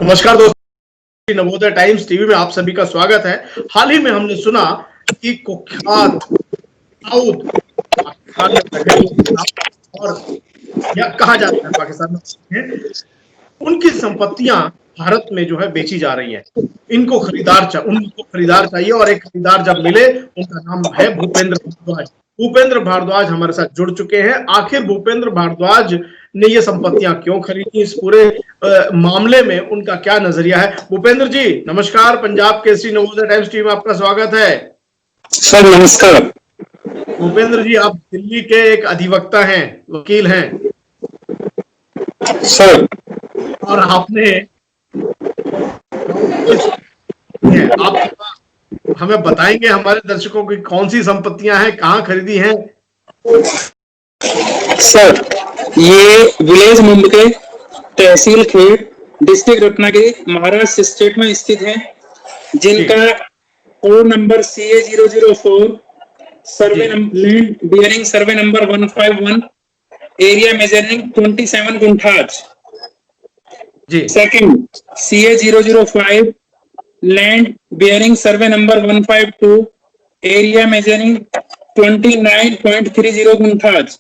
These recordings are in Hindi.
नमस्कार दोस्तों, नवोदय टाइम्स टीवी में आप सभी का स्वागत है। हाल ही में हमने सुना कि कुख्यात दाऊद और या कहा जाता है पाकिस्तान में उनकी संपत्तियां भारत में जो है बेची जा रही हैं। उनको खरीदार चाहिए और एक खरीदार जब मिले, उनका नाम है भूपेंद्र भारद्वाज। भूपेंद्र भारद्वाज हमारे साथ जुड़ चुके हैं। आखिर भूपेंद्र भारद्वाज ने ये संपत्तियां क्यों खरीदी, इस पूरे मामले में उनका क्या नजरिया है? भूपेंद्र जी नमस्कार, पंजाब केसरी नवोदय टाइम्स टीवी में आपका स्वागत है। सर नमस्कार। भूपेंद्र जी, आप दिल्ली के एक अधिवक्ता हैं, वकील हैं सर। और आपने आप हमें बताएंगे हमारे दर्शकों की कौन सी संपत्तियां हैं, कहां खरीदी हैं? सर, ये village Mumbake, tehsil Khed, district Ratnagiri, Maharashtra state में स्थित है, जिनका code number CA004, survey land bearing survey number 151, area measuring 27 gunthas. Second CA005, land bearing survey number 152, area measuring 29.30 gunthas.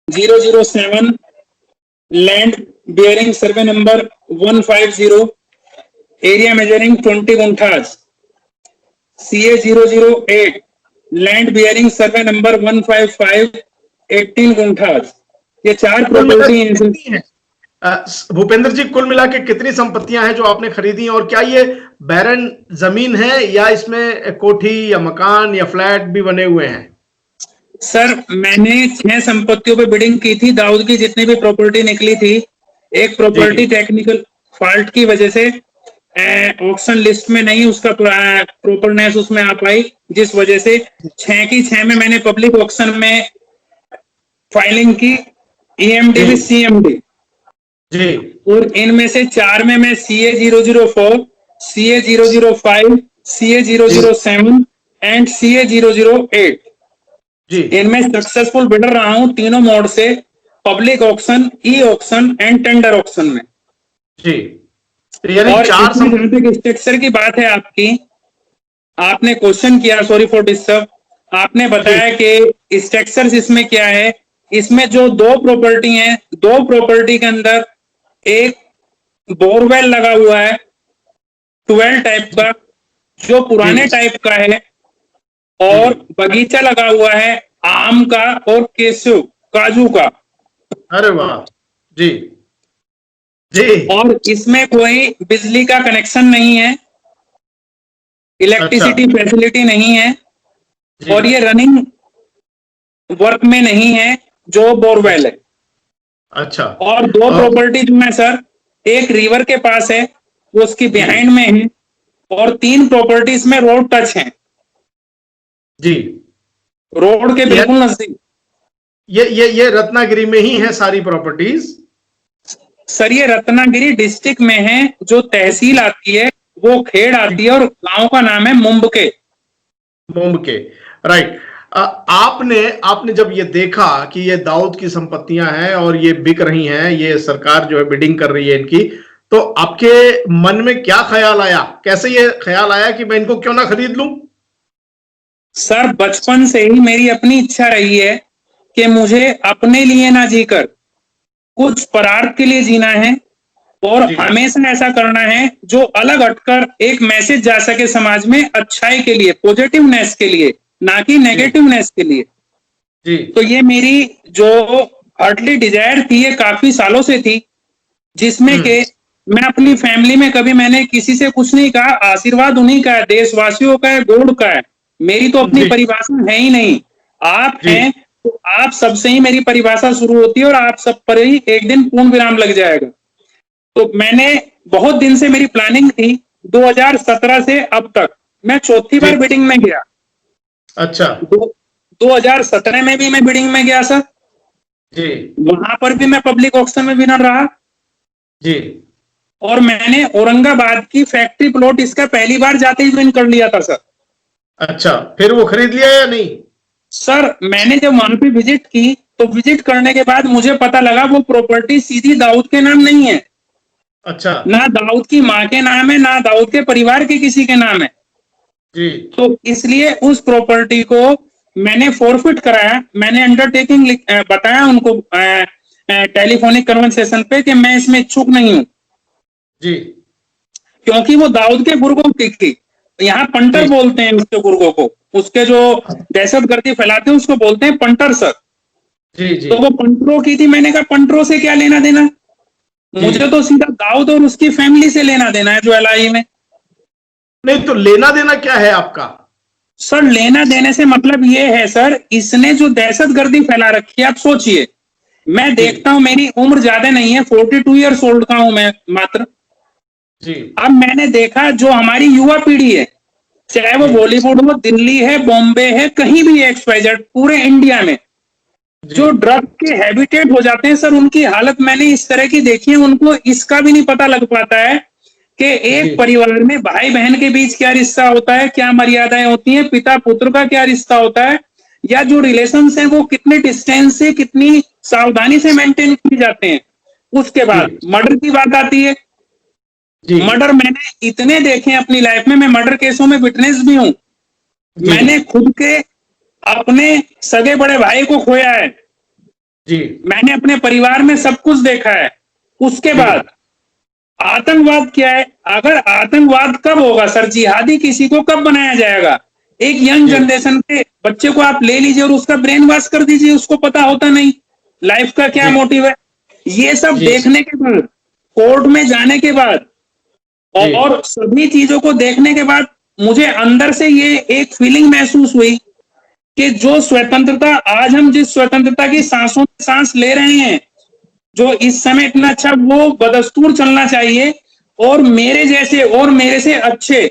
007, land bearing survey number 150, area measuring 20 gunthas. CA008, land bearing survey number 155, 18 gunthas. ये 4 प्रॉपर्टी हैं। भूपेंद्र जी, कुल मिला के कितनी संपत्तियां हैं जो आपने खरीदी, और क्या ये बैरन जमीन है या इसमें कोठी या मकान या फ्लैट भी बने हुए हैं? सर, मैंने 6 संपत्तियों पे बिडिंग की थी। दाऊद की जितनी भी प्रॉपर्टी निकली थी, एक प्रॉपर्टी टेक्निकल फॉल्ट की वजह से ऑक्शन लिस्ट में नहीं उसका प्रॉपरनेस उसमें आ पाई, जिस वजह से 6 की 6 में मैंने पब्लिक ऑक्शन में फाइलिंग की, EMD में CMD जी। और इनमें से 4 में मैं CA004, CA005, CA007 and CA008 जी, इनमें सक्सेसफुल बिडर रहा हूं तीनों मोड से, public auction, e auction and tender auction में जी। यानी और 4 स्ट्रक्चर की बात है आपकी, आपने क्वेश्चन किया, सॉरी फॉर डिस्टर्ब, आपने बताया कि स्ट्रक्चर इसमें क्या है। इसमें जो 2 प्रॉपर्टी हैं, 2 प्रॉपर्टी के अंदर एक बोरवेल लगा हुआ है 12 टाइप का, जो पुराने टाइप का है, और बगीचा लगा हुआ है आम का और केसू काजू का। अरे वाह जी जी। और इसमें कोई बिजली का कनेक्शन नहीं है, इलेक्ट्रिसिटी फैसिलिटी नहीं है, और ये रनिंग वर्क में नहीं है जो बोरवेल है। अच्छा। और 2 प्रॉपर्टी जो है सर, एक रिवर के पास है, वो उसकी बिहाइंड में है, और 3 प्रॉपर्टीज में रोड टच है जी, रोड के बिल्कुल नजदीक। ये रत्नागिरी में ही है सारी प्रॉपर्टीज? सर, ये रत्नागिरी डिस्ट्रिक्ट में है, जो तहसील आती है वो खेड़ आती है, और गांव का नाम है मुंबके। राइट। आपने जब ये देखा कि ये दाऊद की संपत्तियां हैं और ये बिक रही हैं, ये सरकार जो है बिडिंग कर रही है इनकी, तो आपके मन में क्या ख्याल आया? कैसे ये ख्याल आया कि मैं इनको क्यों ना खरीद लूं? सर, बचपन से ही मेरी अपनी इच्छा रही है कि मुझे अपने लिए ना जीकर कुछ परार्थ के लिए जीना है, और हमेशा ऐसा करना है जो अलग हटकर एक मैसेज जा सके समाज में, अच्छाई के लिए, पॉजिटिवनेस के लिए, ना कि नेगेटिवनेस के लिए जी। तो ये मेरी जो हार्टली डिजायर थी, ये काफी सालों से थी, जिसमें के मैं अपनी फैमिली में कभी मैंने किसी से कुछ नहीं कहा, आशीर्वाद उन्हीं का है, देशवासियों का है, गॉड का है। मेरी तो अपनी परिभाषा है ही नहीं। आप हैं तो आप सबसे ही मेरी परिभाषा शुरू होती है, और आप सब पर ही एक दिन पूर्ण विराम लग जाएगा। तो मैंने बहुत दिन से मेरी प्लानिंग थी, 2017 से अब तक मैं 4थी बार बिडिंग में गया। अच्छा। 2017 में भी मैं बिडिंग में गया सर जी, वहां पर भी मैं पब्लिक ऑक्शन में विनर रहा जी, और मैंने औरंगाबाद की फैक्ट्री प्लॉट इसका पहली बार जाते ही विन कर लिया था सर। अच्छा, फिर वो खरीद लिया या नहीं? सर, मैंने जब वहां पे विजिट की, तो विजिट करने के बाद मुझे पता लगा वो प्रॉपर्टी सीधी दाऊद के नाम नहीं है, अच्छा ना दाऊद की माँ के नाम है, ना दाऊद के परिवार के किसी के नाम है। जी तो इसलिए उस प्रॉपर्टी को मैंने फोरफिट कराया। मैंने अंडरटेकिंग बताया उनको टेलीफोनिक कन्वर्सेशन पे कि मैं इसमें इच्छुक नहीं हूं, जी क्योंकि वो दाऊद के गुर्गों की थी। यहाँ पंटर जी बोलते हैं उसके गुर्गों को, उसके जो दहशतगर्दी फैलाते हैं उसको बोलते हैं पंटर सर। जी जी तो वो पंटरों की थी। मैंने कहा पंटरों से क्या लेना देना, जी। मुझे तो सीधा दाऊद और उसकी फैमिली से लेना देना है जो एलआई में। नहीं तो लेना देना क्या है आपका? सर लेना देने से मतलब ये है सर, इसने जो दहशतगर्दी फैला रखी है, आप सोचिए। मैं जी देखता हूं, मेरी उम्र ज्यादा नहीं है, 42 ईयर्स ओल्ड का हूं मैं मात्र। जी अब मैंने देखा जो हमारी युवा पीढ़ी है, चाहे वो जी बॉलीवुड हो, दिल्ली है, बॉम्बे है, कहीं भी एक्सवाइजेड, पूरे इंडिया में जी जो ड्रग के हैबिटेट हो जाते हैं सर, उनकी हालत मैंने इस तरह की देखी है। उनको इसका भी नहीं पता लग पाता है कि जी एक परिवार में भाई बहन के बीच क्या रिश्ता होता है, क्या मर्यादाएं होती हैं, पिता पुत्र का क्या रिश्ता होता है, या जो रिलेशंस हैं वो कितने डिस्टेंस से, कितनी सावधानी से मेंटेन किए जाते हैं। उसके जी बाद मर्डर की बात आती है। जी मर्डर मैंने इतने देखे हैं अपनी लाइफ में, मैं मर्डर केसों में विटनेस भी हूं। जी मैंने खुद के अपने सगे बड़े भाई को खोया है, जी मैंने अपने परिवार में सब कुछ देखा है। उसके जी बाद आतंकवाद क्या है? अगर आतंकवाद कब होगा सर, जिहादी किसी को कब बनाया जाएगा? एक यंग जी जनरेशन के बच्चे को आप ले लीजिए और उसका ब्रेन वॉश कर दीजिए, उसको पता होता नहीं लाइफ का क्या जी मोटिव है। ये सब जी देखने के बाद, कोर्ट में जाने के बाद जी और सभी चीजों को देखने के बाद मुझे अंदर से ये एक फीलिंग महसूस हुई कि जो स्वतंत्रता, आज हम जिस स्वतंत्रता की सांसों में सांस ले रहे हैं, जो इस समय इतना अच्छा, वो बदस्तूर चलना चाहिए। और मेरे जैसे और मेरे से अच्छे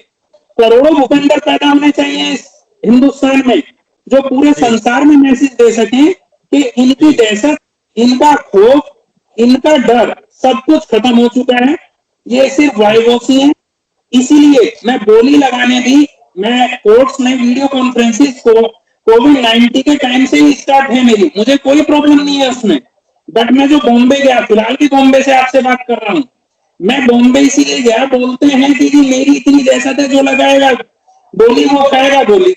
करोड़ों भूपेंद्र पैदा होने चाहिए इस हिंदुस्तान में, जो पूरे जी संसार में मैसेज दे सकें कि इनकी जी दहशत, इनका खौफ, इनका डर सब कुछ खत्म हो चुका है। ये सिर्फ वाइवोसी है। इसीलिए मैं बोली लगाने भी, मैं कोर्ट्स में वीडियो कॉन्फ्रेंसिस को कोविड-19 के टाइम से ही स्टार्ट है मेरी, मुझे कोई प्रॉब्लम नहीं है उसमें। बट मैं जो बॉम्बे गया, फिलहाल भी बॉम्बे से आपसे बात कर रहा हूं, मैं बॉम्बे इसीलिए गया, बोलते हैं कि मेरी इतनी दहशत है, जो लगाएगा बोली वो खाएगा गोली।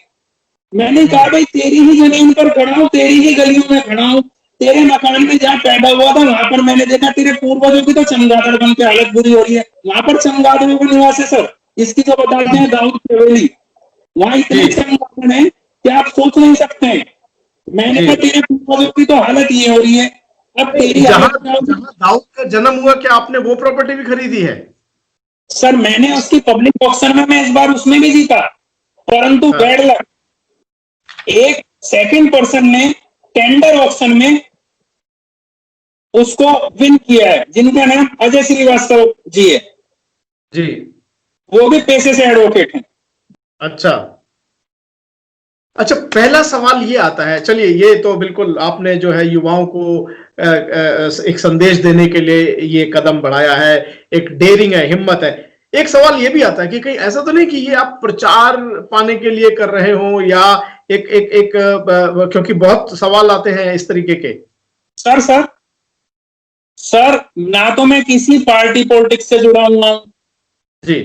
मैंने कहा भाई तेरी ही जमीन पर खड़ा हूं, तेरी ही गलियों में खड़ा हूं, तेरे मकान में जहां पैदा हुआ था वहां पर मैंने देखा तेरे पूर्वजों की तो चमगादड़ बन के हालत बुरी हो रही है। वहां पर चमगादड़ों का निवास है सर, इसकी तो बताते हैं दाऊद की हवेली। वहां इतने जी चमगादड़ हैं कि आप सोच नहीं सकते। मैंने जी। कहा तेरे पूर्वजों की तो हालत ये हो रही है, अब तेरी जहां हालत क्या होगी? जहां दाऊद का जन्म हुआ, क्या आपने वो प्रॉपर्टी भी खरीदी है? सर मैंने उसकी पब्लिक ऑक्शन में, मैं इस बार उसमें भी जीता, परंतु हाँ बैड लक, एक सेकंड पर्सन ने टेंडर ऑक्शन में उसको विन किया है, जिनका नाम अजय श्रीवास्तव जी है। जी वो भी पैसे से एडवोकेट हैं। अच्छा अच्छा। पहला सवाल ये आता है, चलिए ये तो बिल्कुल आपने जो है युवाओं को एक संदेश देने के लिए ये कदम बढ़ाया है, एक डेयरिंग है, हिम्मत है। एक सवाल ये भी आता है कि कहीं ऐसा तो नहीं कि ये आप प्रचार पाने के लिए कर रहे हो, या एक एक एक क्योंकि बहुत सवाल आते हैं इस तरीके के। सर सर सर ना तो मैं किसी पार्टी पॉलिटिक्स से जुड़ा हुआ हूं, जी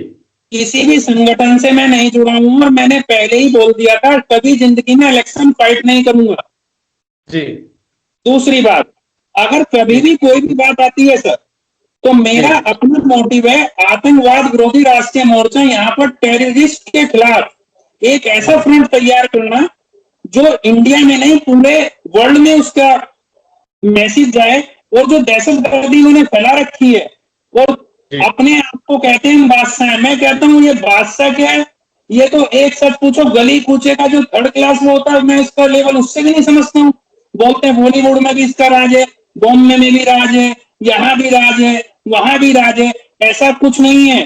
किसी भी संगठन से मैं नहीं जुड़ा हूं, और मैंने पहले ही बोल दिया था कभी जिंदगी में इलेक्शन फाइट नहीं करूंगा। जी दूसरी बात, अगर कभी जी भी कोई भी बात आती है सर, तो जी मेरा अपना मोटिव है आतंकवाद विरोधी राष्ट्रीय मोर्चा, यहाँ पर टेररिस्ट के खिलाफ एक ऐसा फ्रंट तैयार करना जो इंडिया में नहीं पूरे वर्ल्ड में उसका मैसेज जाए। और जो दहशतगर्दी उन्होंने फैला रखी है, और जी अपने आप को कहते हैं बादशाह है, मैं कहता हूं ये बादशाह क्या है? ये तो एक सच पूछो गली कूचे का जो थर्ड क्लास में होता है, मैं इसका लेवल उससे भी नहीं समझता हूँ। बोलते हैं बॉलीवुड में भी इसका राज है, बॉम्बे में भी राज है, यहाँ भी राज है, वहां भी राज है। ऐसा कुछ नहीं है।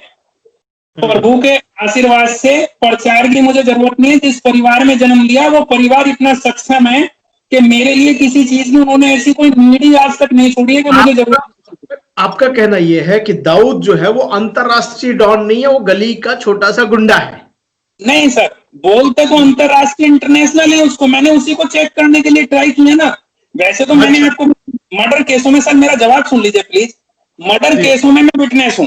प्रभु के आशीर्वाद से प्रचार की मुझे जरूरत नहीं है। जिस परिवार में जन्म लिया वो परिवार इतना सक्षम है कि मेरे लिए किसी चीज में उन्होंने ऐसी कोई नीड आज तक नहीं छोड़ी है कि मुझे आपका जरूरत। आपका कहना यह है कि दाऊद जो है वो अंतरराष्ट्रीय डॉन नहीं है, वो गली का छोटा सा गुंडा है। नहीं सर, बोलते तो अंतरराष्ट्रीय इंटरनेशनल है उसको, मैंने उसी को चेक करने के लिए ट्राई किया ना। वैसे तो मैंने अच्छा आपको मर्डर केसों में, सर मेरा जवाब सुन लीजिए प्लीज, मर्डर जी। केसों में मैं विटनेस हूँ।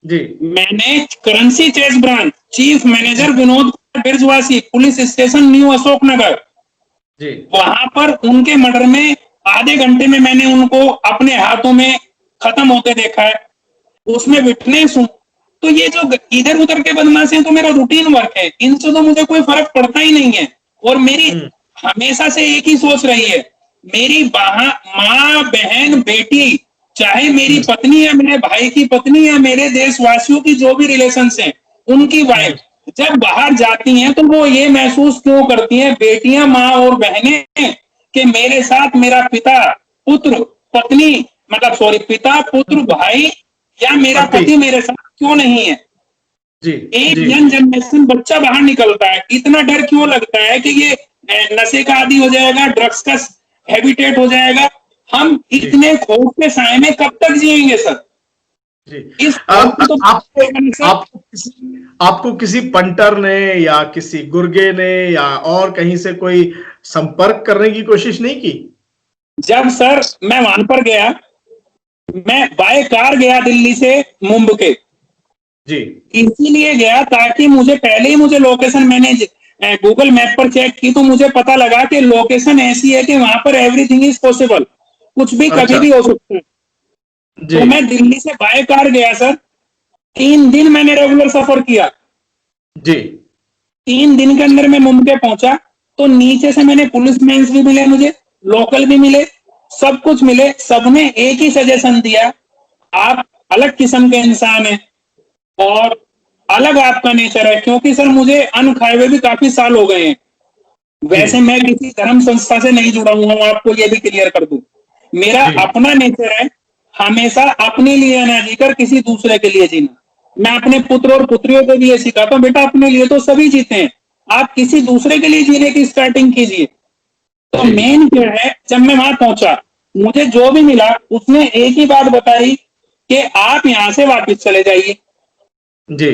जी। मैंने currency chest branch chief manager Vinod Kumar Birjwasi, police station new Ashoknagar, जी। वहां पर उनके मर्डर में आधे घंटे में मैंने उनको अपने हाथों में खत्म होते देखा है, उसमें विटनेस हूँ। तो ये जो इधर उधर के बदमाशी हैं तो मेरा रूटीन वर्क है, इनसे तो मुझे कोई फर्क पड़ता ही नहीं है। और मेरी हमेशा से एक ही सोच रही है, मेरी माँ बहन बेटी, चाहे मेरी पत्नी या मेरे भाई की पत्नी या मेरे देशवासियों की जो भी रिलेशन हैं, उनकी वाइफ जब बाहर जाती हैं तो वो ये महसूस क्यों करती हैं, बेटियां माँ और बहनें, कि मेरे साथ मेरा पिता पुत्र पत्नी, मतलब सॉरी, पिता पुत्र भाई या मेरा पति। पति मेरे साथ क्यों नहीं है। जी। एक जी। यंग जनरेशन बच्चा बाहर निकलता है, इतना डर क्यों लगता है कि ये नशे का आदी हो जाएगा, ड्रग्स का हैबिटेट हो जाएगा। हम जी। इतने खौफ के साए में कब तक जिएंगे सर। जी। इस खौफ को तो आपको किसी पंटर ने या किसी गुर्गे ने या और कहीं से कोई संपर्क करने की कोशिश नहीं की? जब सर मैं वहां पर गया, मैं बाय कार गया दिल्ली से मुंबई के, जी। इसीलिए गया ताकि मुझे पहले ही मुझे लोकेशन, मैंने गूगल मैप पर चेक की तो मुझे पता लगा कि लोकेशन ऐसी है कि वहां पर एवरीथिंग इज पॉसिबल, कुछ भी कभी अच्छा। भी हो सकता है। जी। तो मैं दिल्ली से बाय कार गया सर, 3 दिन मैंने रेगुलर सफर किया। जी। 3 दिन के अंदर मैं मुंबई पहुंचा तो नीचे से मैंने पुलिस मैन भी मिले, मुझे लोकल भी मिले, सब कुछ मिले, सबने एक ही सजेशन दिया, आप अलग किस्म के इंसान हैं और अलग आपका नेचर है। क्योंकि सर मुझे अन्न खाए हुए भी काफी साल हो गए हैं, वैसे मैं किसी धर्म संस्था से नहीं जुड़ा हुआ हूं, आपको ये भी क्लियर कर दूं। मेरा जी। अपना नेचर है हमेशा अपने लिए ना जीकर किसी दूसरे के लिए जीना। मैं अपने पुत्र और पुत्रियों को भी ये सिखाता हूं, बेटा अपने लिए तो सभी जीते हैं, आप किसी दूसरे के लिए जीने की स्टार्टिंग कीजिए। तो जी। मेन क्या है, जब मैं वहां पहुंचा मुझे जो भी मिला उसने एक ही बात बताई कि आप यहां से वापस चले जाइए। जी।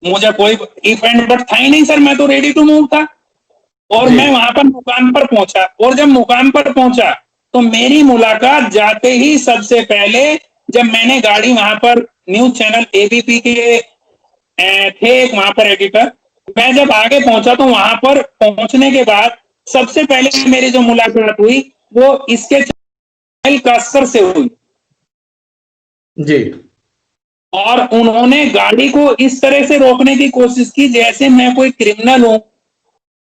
मुझे कोई इफ एंड बट था ही नहीं सर, मैं तो रेडी टू मूव था। और जी। मैं वहां पर मुकाम पर पहुंचा, और जब मुकाम पर पहुंचा तो मेरी मुलाकात जाते ही सबसे पहले, जब मैंने गाड़ी वहां पर न्यूज चैनल एबीपी के थे एक वहां पर एडिटर, मैं जब आगे पहुंचा तो वहां पर पहुंचने के बाद सबसे पहले मेरी जो मुलाकात हुई वो इसके चैनल कास्कर से हुई। जी। और उन्होंने गाड़ी को इस तरह से रोकने की कोशिश की जैसे मैं कोई क्रिमिनल हूं,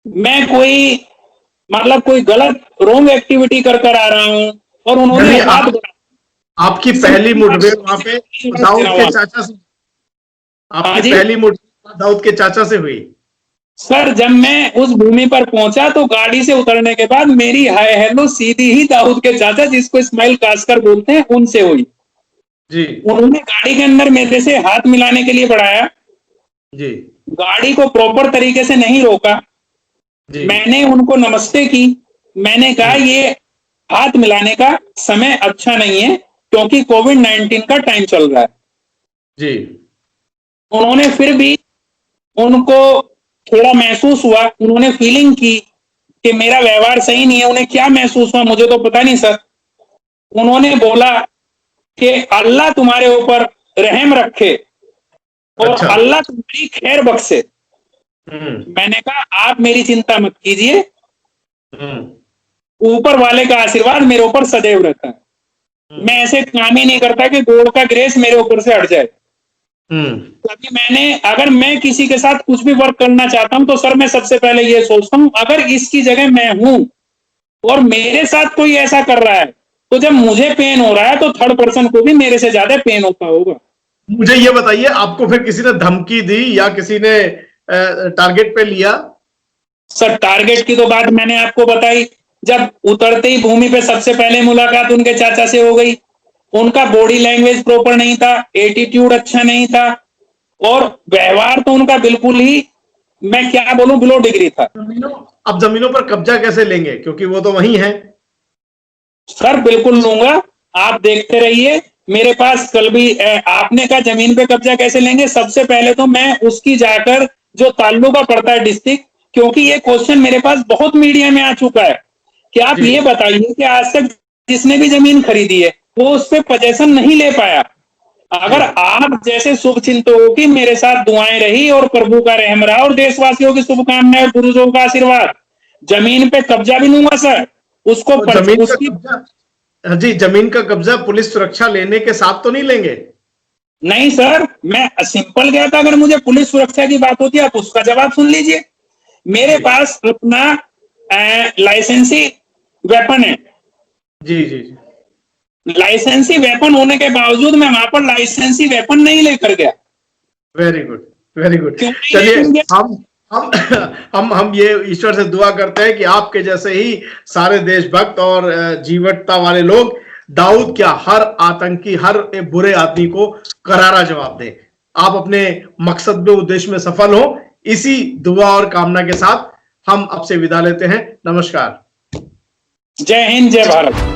मैं कोई मतलब कोई गलत रोंग एक्टिविटी कर आ रहा हूं। और उन्होंने यानी हाथ आपकी पहली मुठभेड़ वहां पे दाऊद के चाचा से, आपकी जी पहली मुठभेड़ दाऊद के चाचा से हुई? सर, जब मैं उस भूमि पर पहुंचा तो गाड़ी से उतरने के बाद मेरी हाय हेलो सीधी ही दाऊद के चाचा, जिसको इस्माइल कासकर बोलते हैं, उनसे हुई। जी। उन्होंने गाड़ी के अंदर मेरे से हाथ मिलाने के लिए बढ़ाया, जी। गाड़ी को प्रॉपर तरीके से नहीं रोका, जी। मैंने उनको नमस्ते की, मैंने कहा ये हाथ मिलाने का समय अच्छा नहीं है क्योंकि कोविड-19 का टाइम चल रहा है। जी। उन्होंने फिर भी, उनको थोड़ा महसूस हुआ, उन्होंने फीलिंग की कि मेरा व्यवहार सही नहीं है। उन्हें क्या महसूस हुआ मुझे तो पता नहीं सर। उन्होंने बोला कि अल्लाह तुम्हारे ऊपर रहम रखे और अच्छा। अल्लाह तुम्हारी खैर बख्शे। मैंने कहा आप मेरी चिंता मत कीजिए, ऊपर वाले का आशीर्वाद मेरे ऊपर सदैव रहता है। मैं ऐसे काम ही नहीं करता कि गॉड का ग्रेस मेरे ऊपर से हट जाए। कभी मैंने, अगर मैं किसी के साथ कुछ भी वर्क करना चाहता हूं तो सर मैं सबसे पहले ये सोचता हूं, अगर इसकी जगह मैं हूं और मेरे साथ कोई ऐसा कर रहा है तो जब मुझे पेन हो रहा है तो थर्ड पर्सन को भी मेरे से ज्यादा पेन होता होगा। मुझे ये बताइए, आपको फिर किसी ने धमकी दी या किसी ने टारगेट पे लिया? सर टारगेट की तो बात मैंने आपको बताई, जब उतरते ही भूमि पे सबसे पहले मुलाकात उनके चाचा से हो गई। उनका बॉडी लैंग्वेज प्रॉपर नहीं था, एटीट्यूड अच्छा नहीं था और व्यवहार तो उनका बिल्कुल ही, मैं क्या बोलूं, बिलो डिग्री था। अब जमीनों पर कब्जा कैसे लेंगे, क्योंकि वो तो वही है? सर बिल्कुल लूंगा, आप देखते रहिए। मेरे पास कल भी आपने कहा जमीन पे कब्जा कैसे लेंगे, सबसे पहले तो मैं उसकी जाकर जो ताल्लुका पड़ता है डिस्ट्रिक्ट, क्योंकि ये क्वेश्चन मेरे पास बहुत मीडिया में आ चुका है कि आप ये बताइए कि आज तक जिसने भी जमीन खरीदी है वो उस पर पोजेशन नहीं ले पाया। अगर आप जैसे शुभ चिंतकों की मेरे साथ दुआएं रही और प्रभु का रहम रहा और देशवासियों की शुभकामनाएं और गुरुजों का आशीर्वाद, जमीन पे कब्जा भी लूंगा सर। उसको तो जमीन का उसकी कब्जा, जी जमीन का कब्जा पुलिस सुरक्षा लेने के साथ तो नहीं लेंगे? नहीं सर, मैं सिंपल गया था। अगर मुझे पुलिस सुरक्षा की बात होती है, आप उसका जवाब सुन लीजिए। मेरे पास अपना लाइसेंसी वेपन है। जी जी जी। लाइसेंसी वेपन होने के बावजूद मैं वहां पर लाइसेंसी वेपन नहीं लेकर गया। Very good, very good. क्यों नहीं चलिए लेकर गया? हम हम ये ईश्वर से दुआ करते हैं कि आपके जैसे ही सारे देशभक्त और जीवटता वाले लोग दाऊद क्या हर आतंकी, हर बुरे आदमी को करारा जवाब दें। आप अपने मकसद में, उद्देश्य में सफल हो। इसी दुआ और कामना के साथ हम आपसे विदा लेते हैं। नमस्कार। जय हिंद, जय भारत।